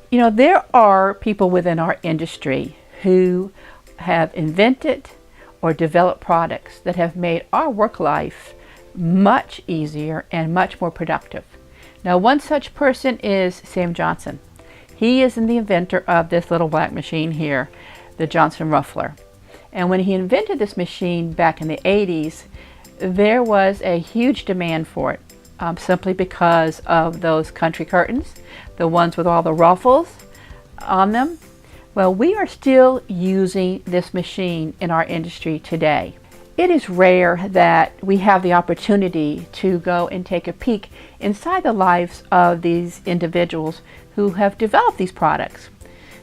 You know, there are people within our industry who have invented or developed products that have made our work life much easier and much more productive. Now, one such person is Sam Johnson. He is the inventor of this little black machine here, the Johnson Ruffler. And when he invented this machine back in the 80s, there was a huge demand for it, simply because of those country curtains, the ones with all the ruffles on them. Well, we are still using this machine in our industry today. It is rare that we have the opportunity to go and take a peek inside the lives of these individuals who have developed these products.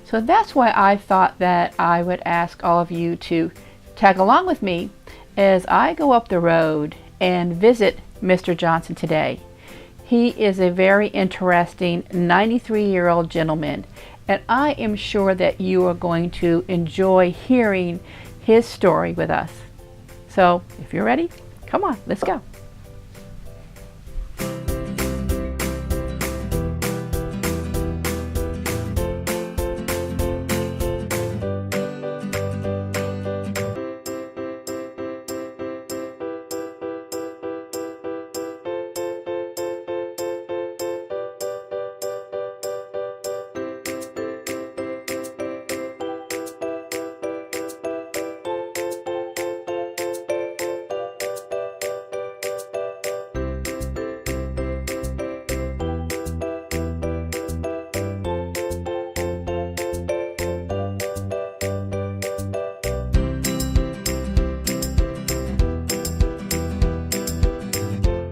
So that's why I thought that I would ask all of you to tag along with me as I go up the road and visit Mr. Johnson today. He is a very interesting 93-year-old gentleman, and I am sure that you are going to enjoy hearing his story with us. So if you're ready, come on, let's go.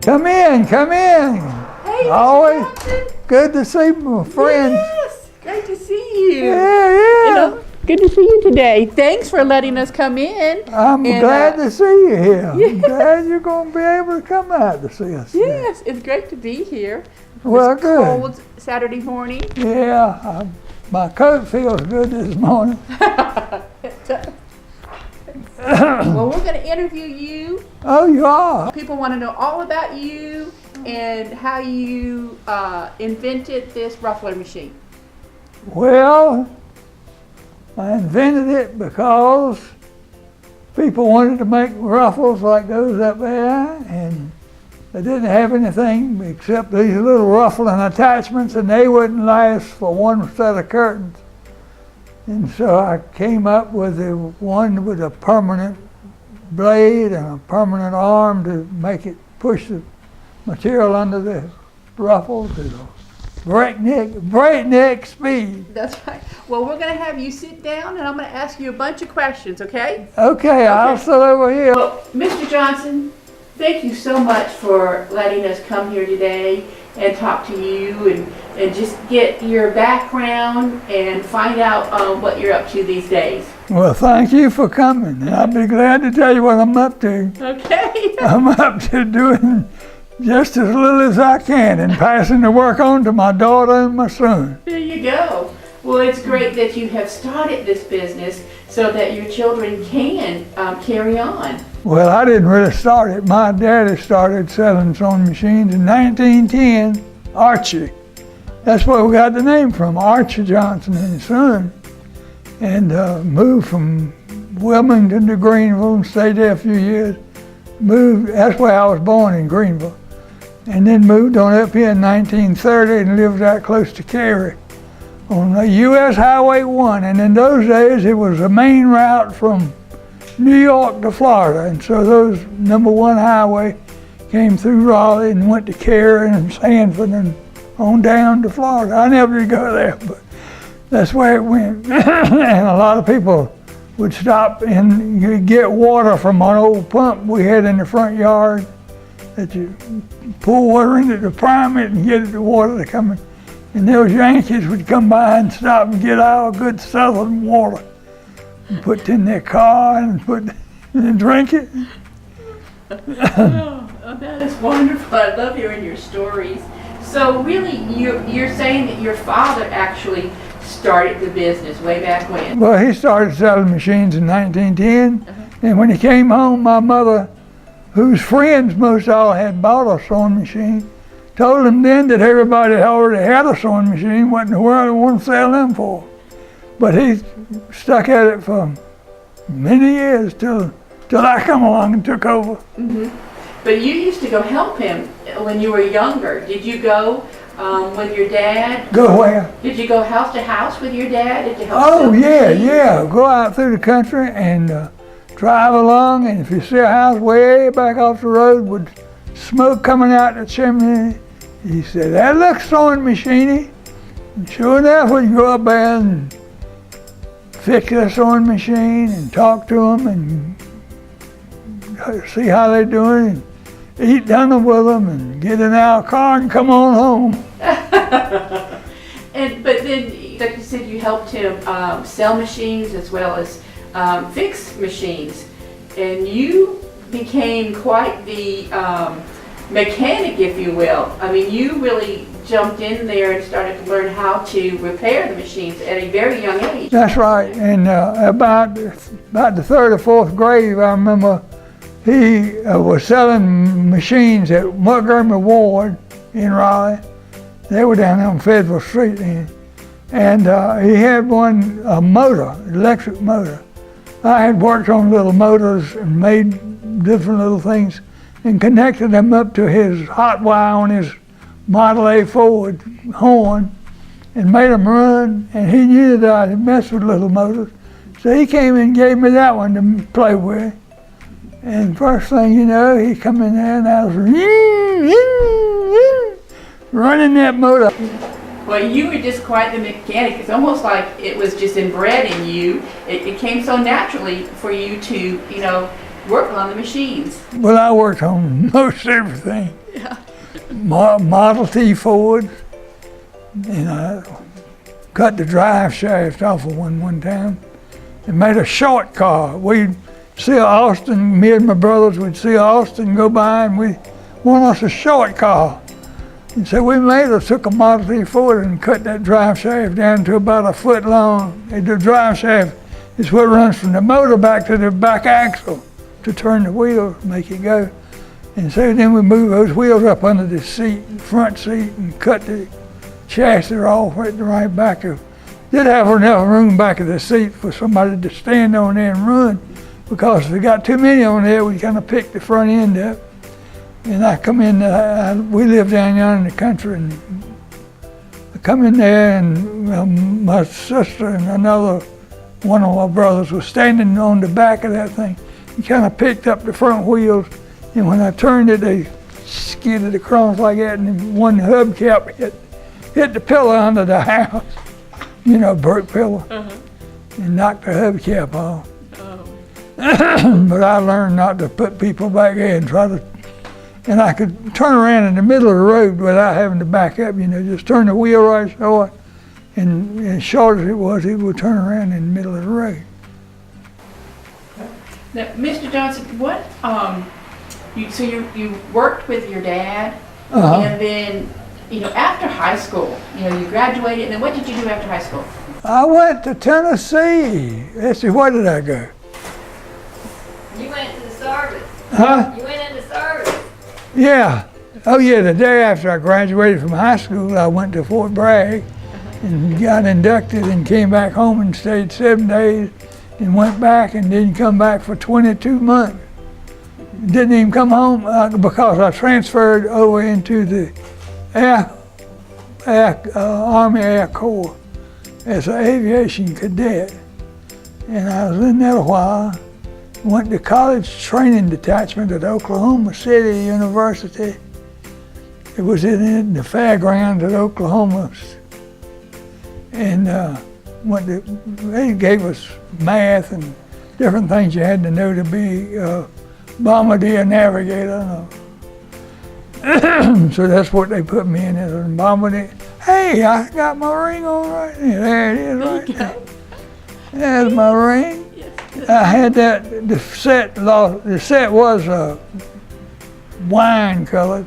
Come in, come in. Hey, Always Mr. Johnson. good to see my friends. Yes, great to see you. Yeah, You yeah. know, good to see you today. Thanks for letting us come in. I'm And, glad to see you here. yeah. I'm glad you're going to be able to come out to see us. today. Yes, it's great to be here. Well, This good. cold Saturday morning. Yeah, my coat feels good this morning. Well, we're going to interview you. Oh, you are? People want to know all about you and how you invented this ruffler machine. Well, I invented it because people wanted to make ruffles like those up there, and they didn't have anything except these little ruffling attachments, and they wouldn't last for one set of curtains. And so I came up with the one with a permanent blade and a permanent arm to make it push the material under the ruffles at a breakneck speed. That's right. Well, we're going to have you sit down and I'm going to ask you a bunch of questions, okay? Okay, I'll sit over here. Well, Mr. Johnson, thank you so much for letting us come here today and talk to you and just get your background and find out what you're up to these days. Well, thank you for coming. I'll be glad to tell you what I'm up to. Okay. I'm up to doing just as little as I can and passing the work on to my daughter and my son. There you go. Well, it's great that you have started this business so that your children can carry on. Well, I didn't really start it. My daddy started selling sewing machines in 1910, Archie. That's where we got the name from, Archie Johnson and his son. And moved from Wilmington to Greenville and stayed there a few years. That's where I was born, in Greenville. And then moved on up here in 1930 and lived out close to Cary on the US Highway 1. And in those days, it was the main route from New York to Florida. And so those #1 highway came through Raleigh and went to Cary and Sanford and on down to Florida. I never did go there, but that's where it went. And a lot of people would stop and you'd get water from an old pump we had in the front yard that you pour water into to prime it and get the water to come in. And those Yankees would come by and stop and get our good southern water and put it in their car and drink it. Oh, that is wonderful. I love hearing your stories. So really, you're saying that your father actually started the business way back when? Well, he started selling machines in 1910, and when he came home, my mother, whose friends most all had bought a sewing machine, Told him then that everybody that already had a sewing machine, what in the world he wanted to sell them for. But he stuck at it for many years till I come along and took over. Mm-hmm. But you used to go help him when you were younger. Did you go with your dad? Go where? Did you go house to house with your dad? Did you help Oh, sew yeah, machines? yeah. Go out through the country and drive along, and if you see a house way back off the road with smoke coming out the chimney, he said, "That looks sewing machine-y." And sure enough, we'd go up there and fix their sewing machine and talk to them and see how they're doing and eat dinner with them and get in our car and come on home. But then, like you said, you helped him sell machines as well as fix machines, and you became quite the mechanic, if you will. I mean, you really jumped in there and started to learn how to repair the machines at a very young age. That's right. And about the third or fourth grade, I remember he was selling machines at Montgomery Ward in Raleigh. They were down there on Federal Street then. And he had a motor, electric motor. I had worked on little motors and made different little things and connected them up to his hot wire on his Model A Ford horn and made them run, and he knew that I had messed with little motors. So he came and gave me that one to play with. And first thing you know, he come in there and I was running that motor. Well, you were just quite the mechanic. It's almost like it was just inbred in you. It came so naturally for you to, work on the machines. Well, I worked on most everything. Yeah. Model T Ford, and I cut the drive shaft off of one time and made a short car. We'd see Austin, me and my brothers would see Austin go by, and we want us a short car. And so we took a Model T Ford and cut that drive shaft down to about a foot long. And the drive shaft is what runs from the motor back to the back axle to turn the wheel, make it go. And so then we moved those wheels up under the front seat, and cut the chassis off at the right back of. Did have enough room back of the seat for somebody to stand on there and run, because if we got too many on there, we kind of picked the front end up. And I come in, we live down yonder in the country, and I come in there, and my sister and another one of my brothers was standing on the back of that thing. He kind of picked up the front wheels, and when I turned it, they skidded across like that, and one hubcap hit the pillar under the house, brick pillar, and knocked the hubcap off. Oh. But I learned not to put people back there and I could turn around in the middle of the road without having to back up, just turn the wheel right short, and as short as it would turn around in the middle of the road. Now, Mr. Johnson, what, you worked with your dad, and then, after high school, you graduated, and then what did you do after high school? I went to Tennessee. Let's see, where did I go? You went to the service. Huh? You went into service. Yeah. Oh yeah, the day after I graduated from high school, I went to Fort Bragg and got inducted and came back home and stayed 7 days and went back and didn't come back for 22 months. Didn't even come home because I transferred over into the Army Air Corps as an aviation cadet. And I was in there a while. Went to college training detachment at Oklahoma City University. It was in the fairgrounds at Oklahoma. And they gave us math and different things you had to know to be a bombardier navigator. So that's what they put me in as a bombardier. Hey, I got my ring on right there. There it is right there. There's my ring. I had that, the set was wine colored.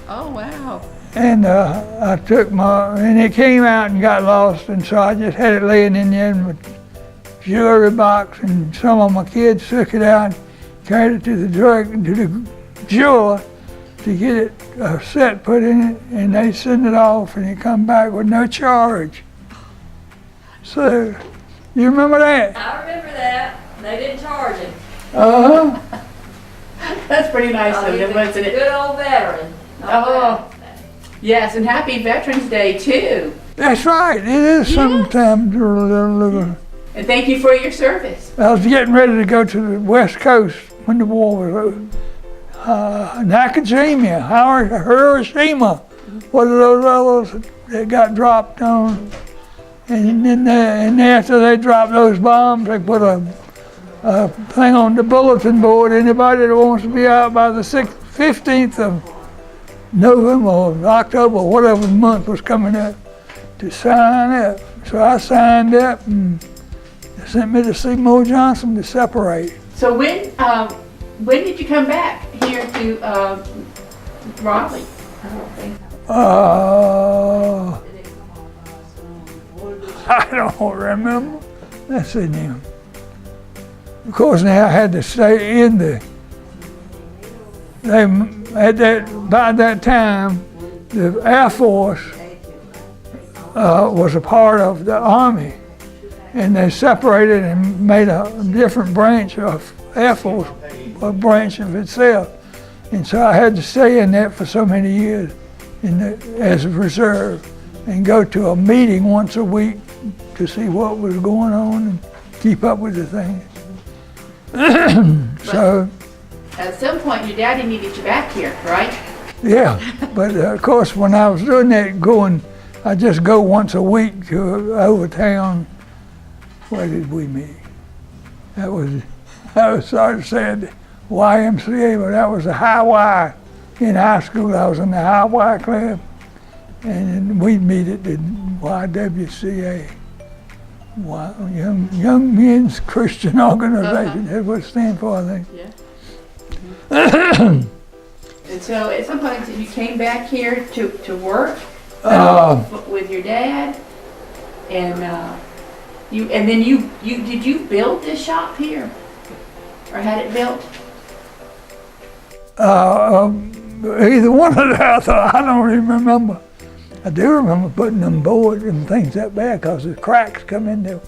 Oh, wow. And I took and it came out and got lost, and so I just had it laying in there in my jewelry box, and some of my kids took it out, carried it to the jeweler to to get it a set put in it, and they send it off, and it come back with no charge. So, you remember that? I remember that. They didn't charge him. Uh-huh. That's pretty nice Oh, of he's them, a wasn't it? good old veteran. Oh. Yes, and happy Veterans Day too. That's right. It is sometimes a little. And thank you for your service. I was getting ready to go to the West Coast when the war was over. Nakajima, Hiroshima, one of those others that got dropped on. And then after they dropped those bombs, they put a thing on the bulletin board. Anybody that wants to be out by the 15th of November or October, whatever the month was coming up, to sign up. So I signed up, and they sent me to Seymour Johnson to separate. So when did you come back here to Raleigh? I don't think. I don't remember. Let's see now. Of course, now I had to stay in by that time, the Air Force was a part of the Army, and they separated and made a different branch of Air Force, a branch of itself. And so I had to stay in that for so many years as a reserve and go to a meeting once a week to see what was going on and keep up with the things. So, at some point, your daddy needed you back here, right? yeah, but of course, when I was doing that, I just go once a week to over town. Where did we meet? I was sort of said YMCA, but that was the High Y. In high school, I was in the High Y club, and we'd meet at the YWCA, Young Men's Christian Organization. That's what it stands for, I think. Yeah. And so at some point you came back here to work with your dad, and then did you build this shop here, or had it built? Either one of that, I don't even remember. I do remember putting them boards and things up there because the cracks come in there,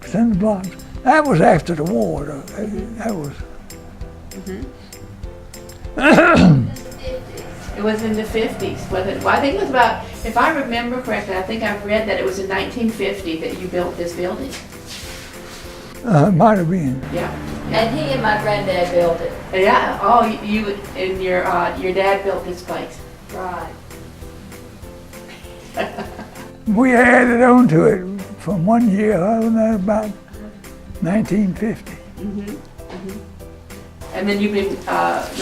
cinder blocks. That was after the war, though. That was. It was in the 50s, wasn't it? Well, I think it was about, if I remember correctly, I think I've read that it was in 1950 that you built this building. It might have been. Yeah. And he and my granddad built it. Yeah. Oh, you and your dad built this place. Right. We added on to it from one year, I don't know, about 1950. And then you've been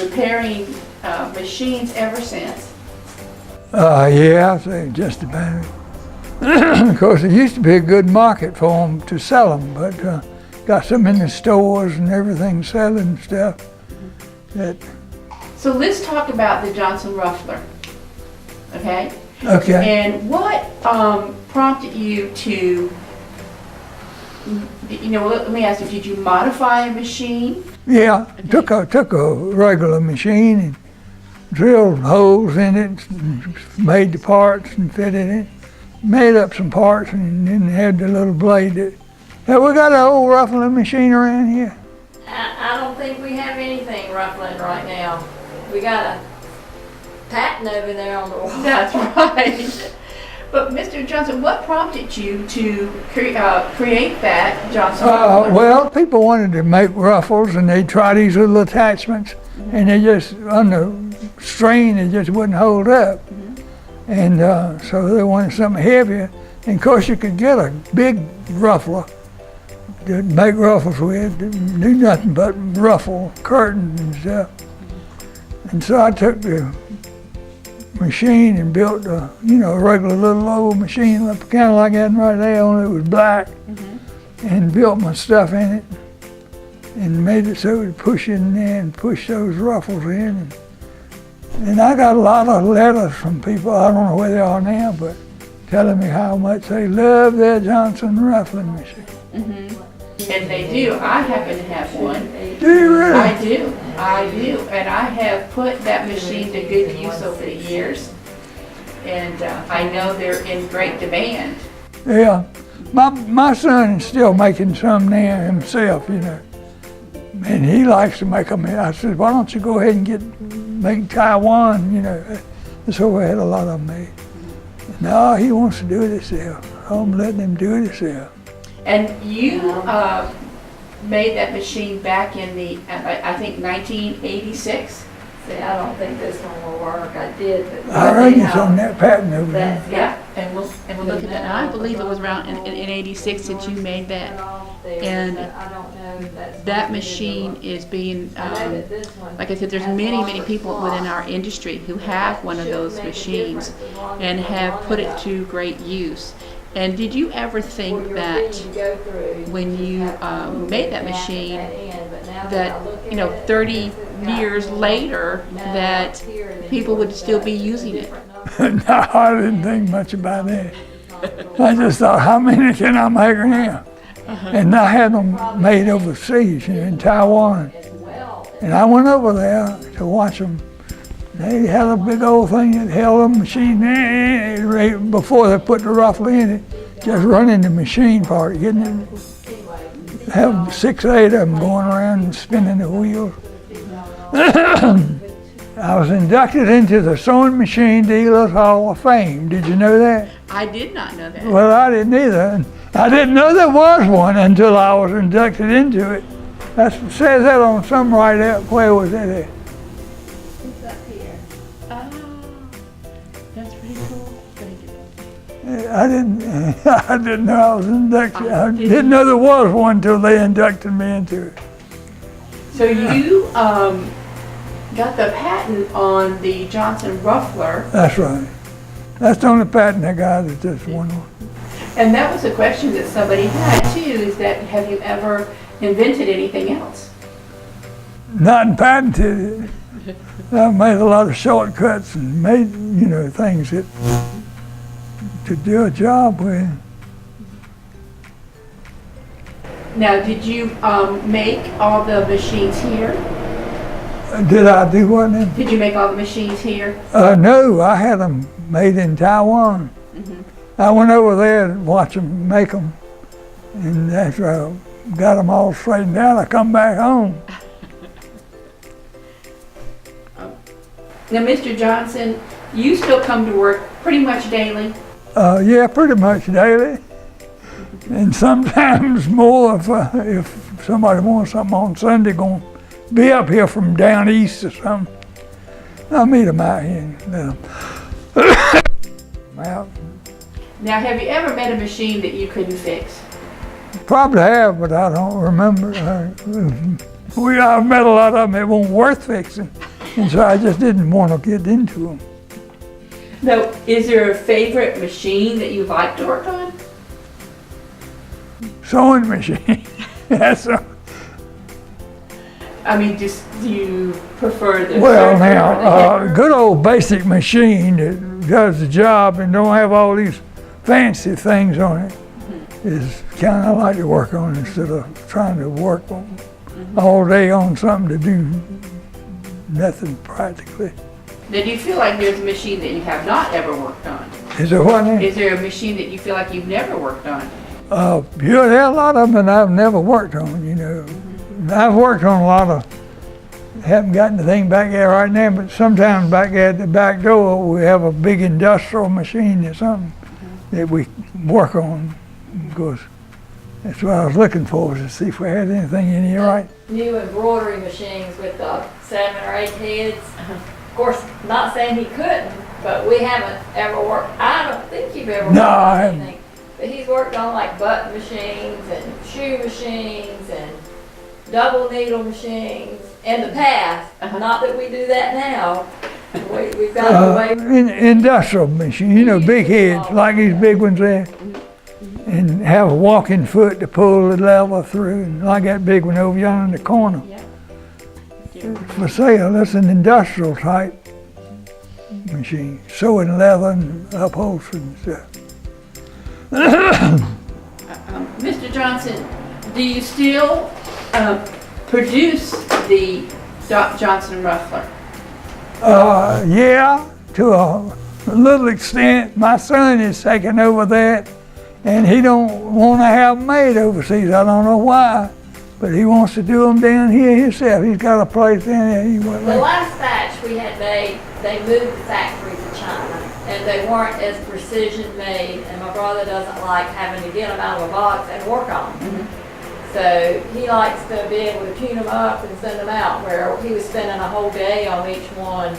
repairing machines ever since. Yeah, I'd say just about. Of course, it used to be a good market for them to sell them, but got some in the stores and everything selling stuff. So let's talk about the Johnson Ruffler, okay? Okay. And what prompted you to, let me ask you, did you modify a machine? Yeah, took a regular machine and drilled holes in it, and made the parts and fitted it. Made up some parts and then had the little blade that. Have we got an old ruffling machine around here? I don't think we have anything ruffling right now. We got a patent over there on the wall. That's right. But Mr. Johnson, what prompted you to create that Johnson Ruffler? Well, people wanted to make ruffles, and they try these little attachments, and they just, under strain, it just wouldn't hold up. And so they wanted something heavier. And of course, you could get a big ruffler to make ruffles with, to do nothing but ruffle curtains and stuff. And so I took the machine and built a regular little old machine, kind of like that right there, only it was black, and built my stuff in it and made it so it would push in there and push those ruffles in. And I got a lot of letters from people, I don't know where they are now, but telling me how much they love their Johnson Ruffling machine. And they do. I happen to have one. Do you really? I do. And I have put that machine to good use over the years. And I know they're in great demand. Yeah. My son is still making some now himself, you know. And he likes to make them. I said, why don't you go ahead and make Taiwan, you know. So we had a lot of them made. No, he wants to do it himself. I'm letting him do it himself. And you made that machine back in the, I think, 1986? See, I don't think this one will work. I did, but. I reckon it's on that patent over there. Yeah, and we'll look at that. And I believe it was around in 86 that you made that. And that machine is being, like I said, there's many people within our industry who have one of those machines and have put it to great use. And did you ever think that when you made that machine that, 30 years later that people would still be using it? No, I didn't think much about that. I just thought, how many can I make now? And I had them made overseas, in Taiwan. And I went over there to watch them. They had a big old thing that held the machine right before they put the ruffle in it, just running the machine part, getting it. Have 6 or 8 of them going around and spinning the wheels. I was inducted into the Sewing Machine Dealers Hall of Fame. Did you know that? I did not know that. Well, I didn't either. I didn't know there was one until I was inducted into it. That says that on some right out. Where was that at? It's up here. Oh, that's pretty cool. Thank you. I didn't know I was inducted. I didn't know there was one until they inducted me into it. So you got the patent on the Johnson Ruffler. That's right. That's the only patent I got is this one. And that was a question that somebody had too, is that have you ever invented anything else? Not patented it. I made a lot of shortcuts and made, things that to do a job with. Now, did you make all the machines here? Did I do what now? Did you make all the machines here? No, I had them made in Taiwan. I went over there and watched them make them, and after I got them all straightened out, I come back home. Now, Mr. Johnson, you still come to work pretty much daily? Yeah, pretty much daily, and sometimes more if somebody wants something on Sunday, going to be up here from down east or something. I'll meet them out here and let them out. Now, have you ever made a machine that you couldn't fix? Probably have, but I don't remember. I've met a lot of them that weren't worth fixing, and so I just didn't want to get into them. Now, is there a favorite machine that you like to work on? Sewing machine. That's I mean, do you prefer the well circular now, or the hammer? good old basic machine that does the job and don't have all these fancy things on it is kind of like to work on instead of trying to work all day on something to do nothing practically. Now, do you feel like there's a machine that you have not ever worked on? Is there what now? Is there a machine that you feel like you've never worked on? Yeah, there are a lot of them that I've never worked on, I've worked on a lot of, haven't gotten the thing back there right now, but sometimes back there at the back door, we have a big industrial machine or something that we work on, because that's what I was looking for, to see if we had anything in here right. New embroidery machines with 7 or 8 heads. Of course, not saying he couldn't, but we haven't ever worked. I don't think you've ever worked on anything. But he's worked on like button machines and shoe machines and double needle machines in the past. Not that we do that now. We've got away. Industrial machine, big heads, like these big ones there, and have a walking foot to pull the lever through, and like that big one over yonder in the corner. For sale, that's an industrial type machine, sewing leather and upholstery and stuff. Mr. Johnson, do you still produce the Johnson Ruffler? Yeah, to a little extent. My son is taking over that, and he don't want to have them made overseas. I don't know why, but he wants to do them down here himself. He's got a place down there. The last batch we had made, they moved the factory to China, and they weren't as precision made, and my brother doesn't like having to get them out of a box and work on them. Mm-hmm. So he likes to be able to tune them up and send them out, where he was spending a whole day on each one.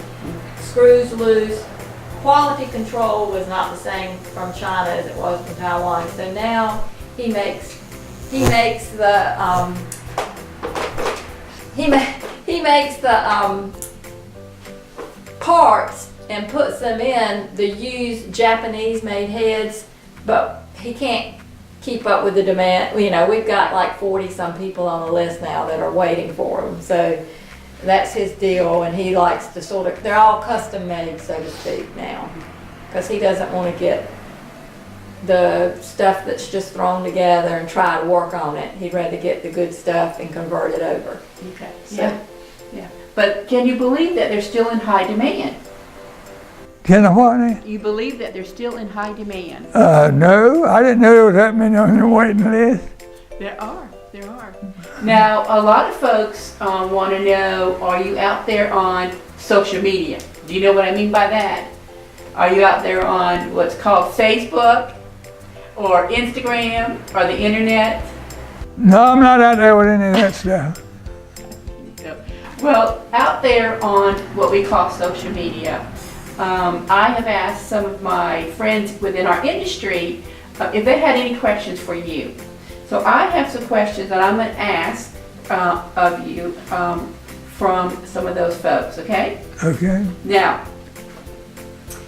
Screws loose. Quality control was not the same from China as it was from Taiwan. So now he makes the parts and puts them in the used Japanese-made heads, but he can't keep up with the demand. You know, we've got like 40-some people on the list now that are waiting for them. So that's his deal, and he likes to sort of, they're all custom made, so to speak, now, because he doesn't want to get the stuff that's just thrown together and try to work on it. He'd rather get the good stuff and convert it over. Okay. So, Yeah. But can you believe that they're still in high demand? Can I what now? You believe that they're still in high demand? No, I didn't know there was that many on the waiting list. There are. Now, a lot of folks want to know, are you out there on social media? Do you know what I mean by that? Are you out there on what's called Facebook or Instagram or the internet? No, I'm not out there with any of that stuff. Well, out there on what we call social media, I have asked some of my friends within our industry if they had any questions for you. So I have some questions that I'm going to ask of you from some of those folks, okay? Okay. Now,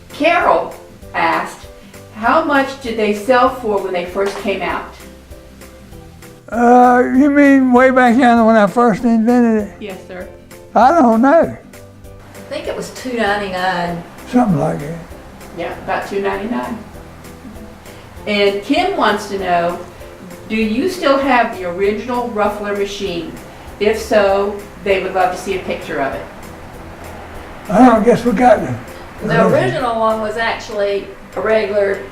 Carol asked, how much did they sell for when they first came out? You mean way back then when I first invented it? Yes, sir. I don't know. I think it was $2.99. Something like that. Yeah, about $2.99. And Kim wants to know, do you still have the original Ruffler machine? If so, they would love to see a picture of it. I don't guess we got them. The original one was actually a regular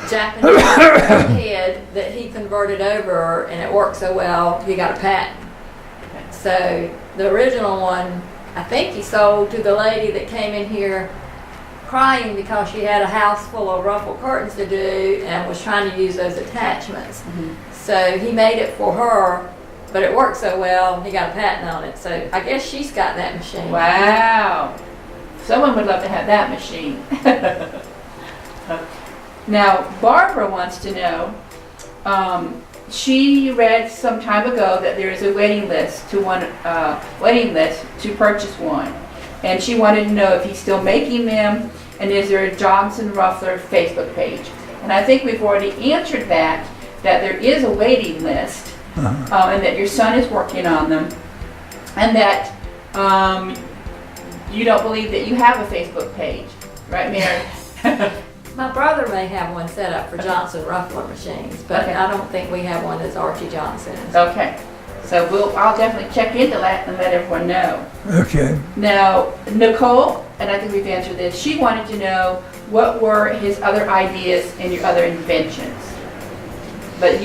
Japanese head that he converted over, and it worked so well, he got a patent. So the original one, I think he sold to the lady that came in here crying because she had a house full of ruffled curtains to do and was trying to use those attachments. Mm-hmm. So he made it for her, but it worked so well, he got a patent on it. So I guess she's got that machine. Wow. Someone would love to have that machine. Now, Barbara wants to know, she read some time ago that there is a waiting list to purchase one. And she wanted to know if he's still making them, and is there a Johnson Ruffler Facebook page. And I think we've already answered that there is a waiting list, and that your son is working on them, and that you don't believe that you have a Facebook page, right, Mary? My brother may have one set up for Johnson Ruffler machines, but Okay. I don't think we have one that's Archie Johnson's. Okay, so I'll definitely check into that and let everyone know. Okay. Now, Nicole, and I think we've answered this, she wanted to know what were his other ideas and your other inventions. But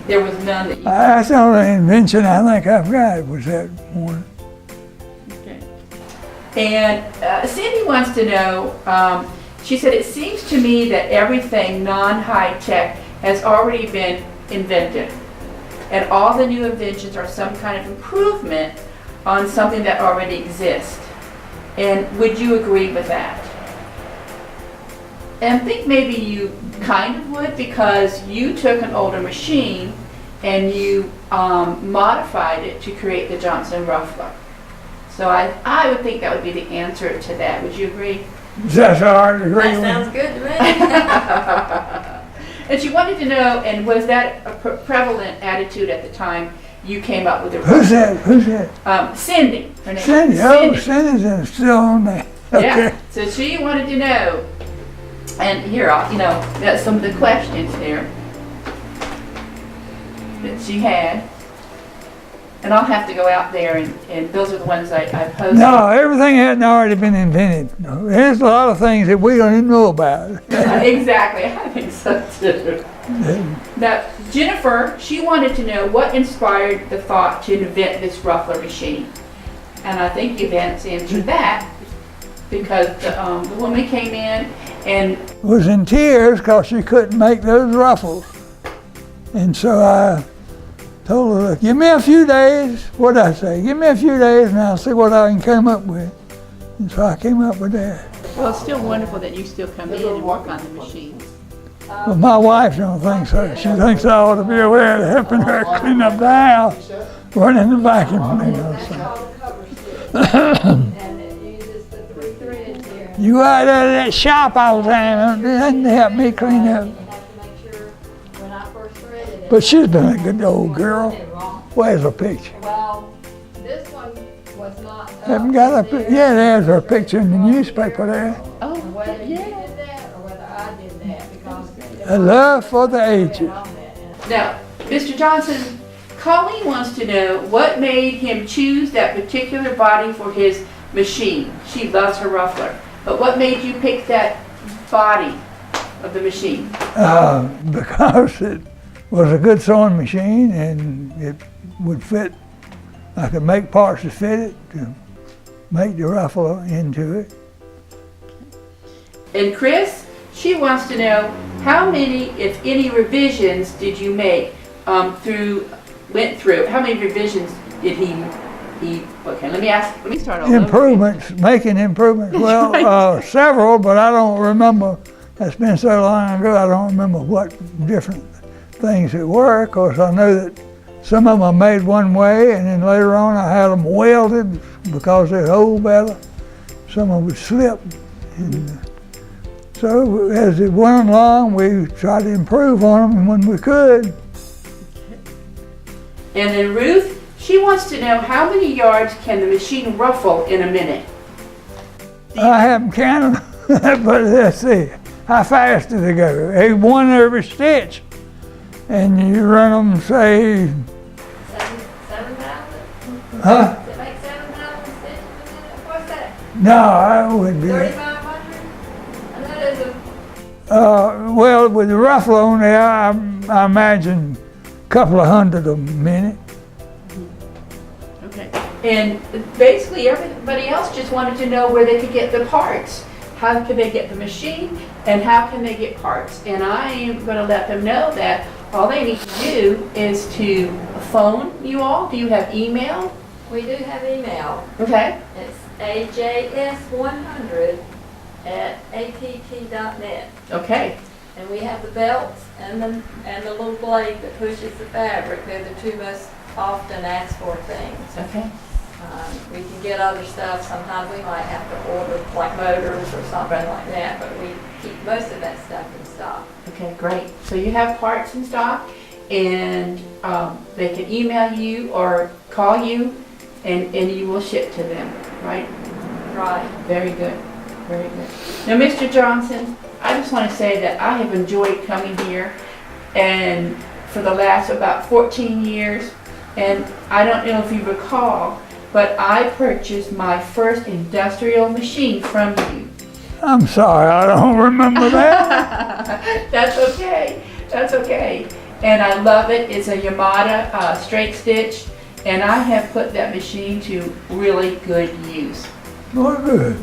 there was none that you... That's the only invention I think I've got was that one. Okay. And Cindy wants to know, she said, it seems to me that everything non-high-tech has already been invented. And all the new inventions are some kind of improvement on something that already exists. And would you agree with that? And I think maybe you kind of would, because you took an older machine and you modified it to create the Johnson Ruffler. So I would think that would be the answer to that. Would you agree? That's all right. Agree That with. sounds good to me. And she wanted to know, and was that a prevalent attitude at the time you came up with the Who's that? Cindy. Her name. Cindy. Oh, Cindy's still on there. Okay. Yeah. So she wanted to know, and here, that's some of the questions there that she had. And I'll have to go out there, and those are the ones I posted. No, everything hadn't already been invented. There's a lot of things that we don't even know about. Exactly, I think so too. Now, Jennifer, she wanted to know what inspired the thought to invent this Ruffler machine. And I think you've answered that, because the woman came in and was in tears because she couldn't make those ruffles. And so I told her, look, give me a few days. What did I say? Give me a few days and I'll see what I can come up with. And so I came up with that. well, it's still wonderful that you still come in and work on the machines. But my wife don't think so. She thinks I ought to be over there helping her clean up the house, running the vacuum cleaner. And it uses the 3 threads here. You go out there to that shop all the time, and they help me clean up. You have to make sure when I first threaded it. But she's been a good old girl. It wrong. Where's her picture? Well, this one was not. Haven't got a yeah, there's her picture in the newspaper there. Oh, Whether you yeah. did that or whether I did that, because. A love for the ages. Now, Mr. Johnson, Colleen wants to know what made him choose that particular body for his machine. She loves her Ruffler. But what made you pick that body of the machine? Because it was a good sewing machine and it would fit. I could make parts to fit it, to make the ruffle into it. And Chris, she wants to know how many, if any, revisions did you make went through? How many revisions did he? Okay, let me start over. Improvements, making improvements. Well, several, but I don't remember. It's been so long ago, I don't remember what different things it were. Of course, I know that some of them I made one way, and then later on I had them welded because they'd hold better. Some of them would slip. And so as it went along, we tried to improve on them when we could. And then Ruth, she wants to know how many yards can the machine ruffle in a minute? I haven't counted, but let's see. How fast did they go? One every stitch. And you run them, say, 7,000? huh? Does it make 7,000 stitches a minute? What's that? No, I wouldn't be. 3,500? And that is a. Well, with the ruffle on there, I imagine a couple of hundred a minute. Okay. And basically everybody else just wanted to know where they could get the parts. How could they get the machine and how can they get parts? And I am going to let them know that all they need to do is to phone you all. Do you have email? We do have email. Okay. It's ajs100@att.net. Okay. And we have the belts and the little blade that pushes the fabric. They're the two most often asked for things. Okay. We can get other stuff. Sometimes we might have to order like motors or something like that, but we keep most of that stuff in stock. Okay, great. So you have parts in stock, and they can email you or call you, and you will ship to them, right? Right. Very good. Very good. Now, Mr. Johnson, I just want to say that I have enjoyed coming here, and for the last about 14 years, and I don't know if you recall, but I purchased my first industrial machine from you. I'm sorry, I don't remember that. That's okay. That's okay. And I love it. It's a Yamada straight stitch, and I have put that machine to really good use. Well, good.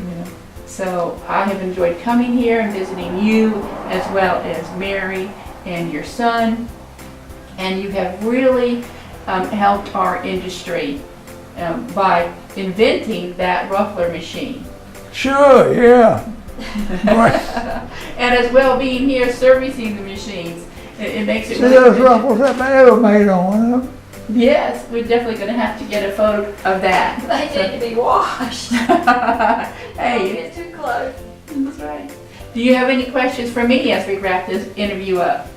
So I have enjoyed coming here and visiting you, as well as Mary and your son, and you have really helped our industry by inventing that Ruffler machine. Sure, yeah. And as well being here servicing the machines. It makes it See really those good. ruffles that they ever made on one of them? Yes, we're definitely going to have to get a photo of that. They need to be washed. Don't Hey, get too close. that's right. Do you have any questions for me as we wrap this interview up?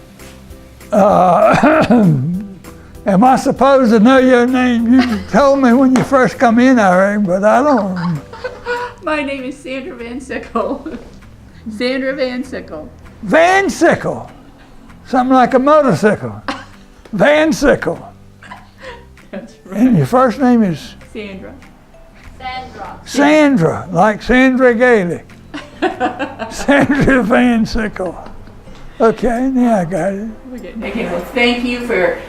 Am I supposed to know your name? You told me when you first come in, I reckon, but I don't. My name is Sandra Van Sickle. Sandra Van Sickle. Van Sickle. Something like a motorcycle. Van Sickle. That's right. And your first name is Sandra. Sandra. Sandra, like Sandra Gailey. Sandra Van Sickle. Okay, now I got it. Okay, well, thank you for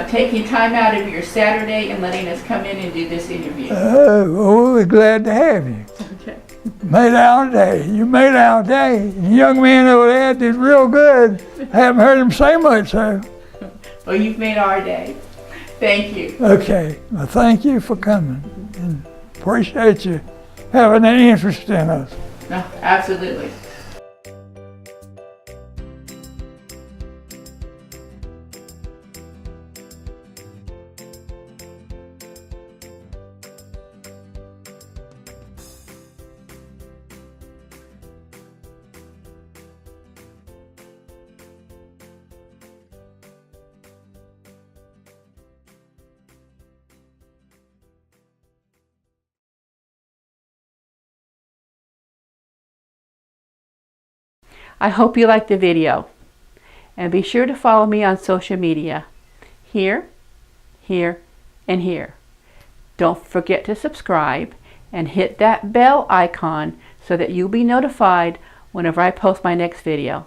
taking time out of your Saturday and letting us come in and do this interview. Well, we're glad to have you. Okay. Made our day. You made our day. The young man over there did real good. Haven't heard him say much, though. Well, you've made our day. Thank you. Okay, well, thank you for coming. And appreciate you having an interest in us. No, absolutely. I hope you liked the video, and be sure to follow me on social media, here, here, and here. Don't forget to subscribe and hit that bell icon so that you'll be notified whenever I post my next video.